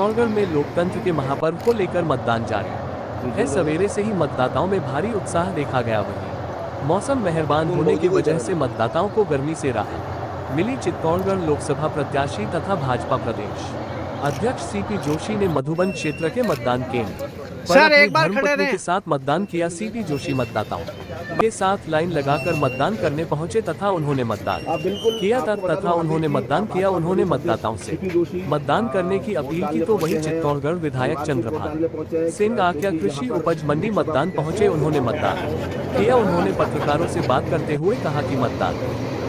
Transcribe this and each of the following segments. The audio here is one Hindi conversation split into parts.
चित्तौड़गढ़ में लोकतंत्र के महापर्व को लेकर मतदान जारी है। सवेरे से ही मतदाताओं में भारी उत्साह देखा गया। वहीं मौसम मेहरबान होने की वजह से मतदाताओं को गर्मी से राहत मिली। चित्तौड़गढ़ लोकसभा प्रत्याशी तथा भाजपा प्रदेश अध्यक्ष सीपी जोशी ने मधुबन क्षेत्र के मतदान केंद्र पर अपनी धर्मपत्नी के साथ मतदान किया। सीपी जोशी मतदाताओं के साथ लाइन लगाकर मतदान करने पहुंचे तथा उन्होंने मतदान किया। उन्होंने मतदाताओं से मतदान करने की अपील की। तो वहीं चित्तौड़गढ़ विधायक चंद्रभान सिंह आक्या कृषि उपज मंडी मतदान पहुंचे। उन्होंने मतदान किया। उन्होंने पत्रकारों से बात करते हुए कहा कि मतदान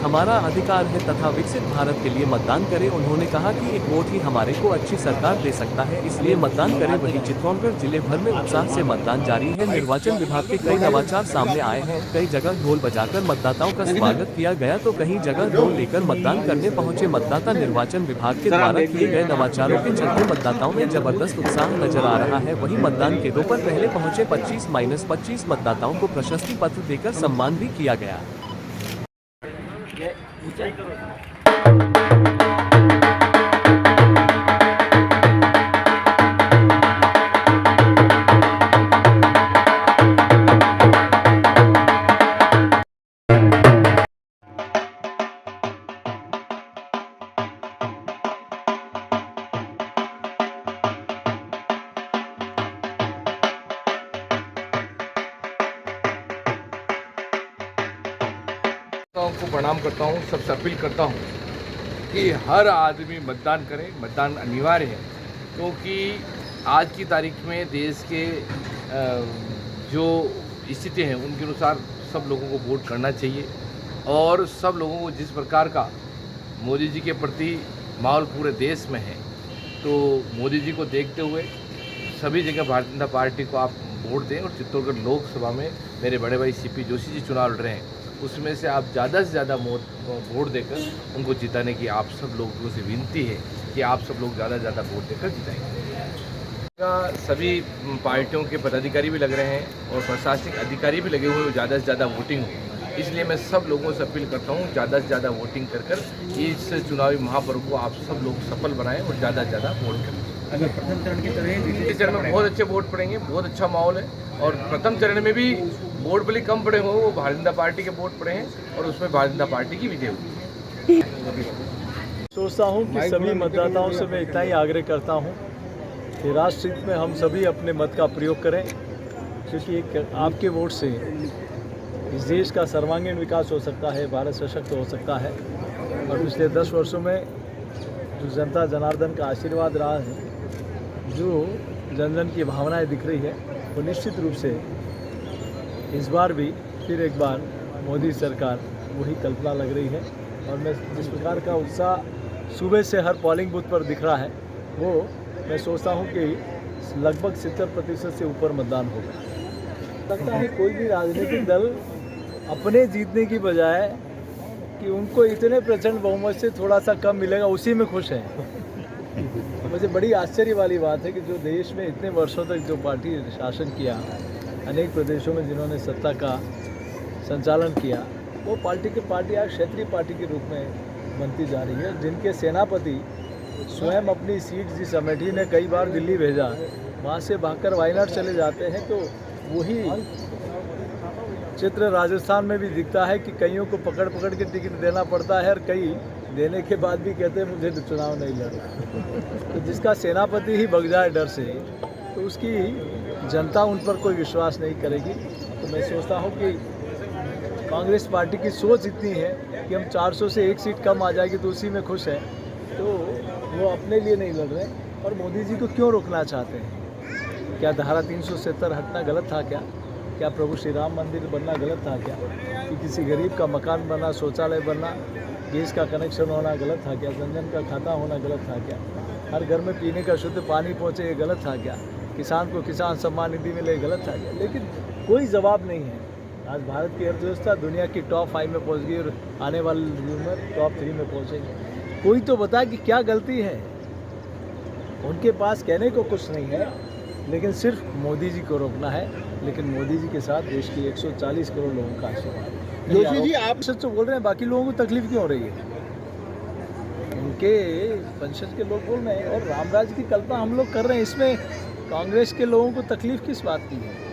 हमारा अधिकार है तथा विकसित भारत के लिए मतदान करें। उन्होंने कहा कि एक वोट ही हमारे को अच्छी सरकार दे सकता है, इसलिए मतदान करें। वहीं चित्तौड़गढ़ जिले भर में उत्साह से मतदान जारी है। निर्वाचन विभाग के कई नवाचार सामने आए हैं। कई जगह ढोल बजाकर मतदाताओं का स्वागत किया गया तो कहीं जगह ढोल लेकर मतदान करने पहुंचे मतदाता। निर्वाचन विभाग के द्वारा किए गए नवाचारों के चलते मतदाताओं में जबरदस्त उत्साह नजर आ रहा है। वहीं मतदान केंद्रों पर पहले पहुंचे 25-25 मतदाताओं को प्रशस्ति पत्र देकर सम्मान भी किया गया। को प्रणाम करता हूँ। सबसे अपील करता हूँ कि हर आदमी मतदान करे। मतदान अनिवार्य है क्योंकि आज की तारीख में देश के जो स्थिति हैं उनके अनुसार सब लोगों को वोट करना चाहिए। और सब लोगों को जिस प्रकार का मोदी जी के प्रति माहौल पूरे देश में है तो मोदी जी को देखते हुए सभी जगह भारतीय जनता पार्टी को आप वोट दें। और चित्तौड़गढ़ लोकसभा में मेरे बड़े भाई सीपी जोशी जी चुनाव लड़ रहे हैं, उसमें से आप ज़्यादा से ज़्यादा वोट देकर उनको जिताने की आप सब लोगों से विनती है कि आप सब लोग ज़्यादा से ज़्यादा वोट देकर जिताएंगे। सभी पार्टियों के पदाधिकारी भी लग रहे हैं और प्रशासनिक अधिकारी भी लगे हुए, ज़्यादा से ज़्यादा वोटिंग हो। इसलिए मैं सब लोगों से अपील करता हूँ ज़्यादा से ज़्यादा वोटिंग कर इस चुनावी महापर्व को आप सब लोग सफल बनाएं और ज़्यादा से ज़्यादा वोट करें। अगर प्रथम चरण की तरह द्वितीय चरण में बहुत अच्छे वोट पड़ेंगे, बहुत अच्छा माहौल है। और प्रथम चरण में भी वोट भले कम पड़े हों, वो भारतीय जनता पार्टी के वोट पड़े हैं और उसमें भारतीय जनता पार्टी की विजय हुई है। सोचता हूँ कि सभी मतदाताओं से मैं इतना ही आग्रह करता हूँ कि राष्ट्र हित में हम सभी अपने मत का प्रयोग करें, क्योंकि एक आपके वोट से इस देश का सर्वांगीण विकास हो सकता है, भारत सशक्त हो सकता है। और पिछले 10 वर्षों में जो जनता जनार्दन का आशीर्वाद रहा है, जो जन जन की भावनाएं दिख रही है, वो निश्चित रूप से इस बार भी फिर एक बार मोदी सरकार वही कल्पना लग रही है। और मैं जिस प्रकार का उत्साह सुबह से हर पोलिंग बूथ पर दिख रहा है, वो मैं सोचता हूँ कि लगभग 70% से ऊपर मतदान होगा। लगता है कोई भी राजनीतिक दल अपने जीतने की बजाय कि उनको इतने प्रचंड बहुमत से थोड़ा सा कम मिलेगा उसी में खुश है। मुझे बड़ी आश्चर्य वाली बात है कि जो देश में इतने वर्षों तक जो पार्टी शासन किया, अनेक प्रदेशों में जिन्होंने सत्ता का संचालन किया, वो पार्टी आज क्षेत्रीय पार्टी के रूप में बनती जा रही है। जिनके सेनापति स्वयं अपनी सीट जिस अमेठी ने कई बार दिल्ली भेजा, वहाँ से भागकर वायनाड चले जाते हैं, तो वही चित्र राजस्थान में भी दिखता है कि कईयों को पकड़ के टिकट देना पड़ता है और कई देने के बाद भी कहते हैं मुझे चुनाव नहीं लड़ना। तो जिसका सेनापति ही भग जाए डर से, तो उसकी जनता उन पर कोई विश्वास नहीं करेगी। तो मैं सोचता हूँ कि कांग्रेस पार्टी की सोच इतनी है कि हम 400 से 1 सीट कम आ जाएगी तो उसी में खुश है, तो वो अपने लिए नहीं लड़ रहे। और मोदी जी को क्यों रोकना चाहते हैं? क्या धारा 370 हटना गलत था क्या प्रभु श्री राम मंदिर बनना गलत था क्या? कि किसी गरीब का मकान बनना, शौचालय बनना, गैस का कनेक्शन होना गलत था क्या? जनधन का खाता होना गलत था क्या? हर घर में पीने का शुद्ध पानी पहुँचे ये गलत था क्या? किसान को किसान सम्मान निधि मिले गलत था क्या? लेकिन कोई जवाब नहीं है। आज भारत की अर्थव्यवस्था दुनिया की टॉप 5 में पहुँच गई और आने वाले दिनों में टॉप 3 में पहुँचेंगे। कोई तो बताए कि क्या गलती है। उनके पास कहने को कुछ नहीं है, लेकिन सिर्फ मोदी जी को रोकना है। लेकिन मोदी जी के साथ देश की 140 करोड़ लोगों का आशीर्वाद है। जोशी जी, आप सच तो बोल रहे हैं, बाकी लोगों को तकलीफ क्यों हो रही है? उनके वंशज के लोग बोल रहे हैं और रामराज की कल्पना हम लोग कर रहे हैं। इसमें कांग्रेस के लोगों को तकलीफ किस बात की है?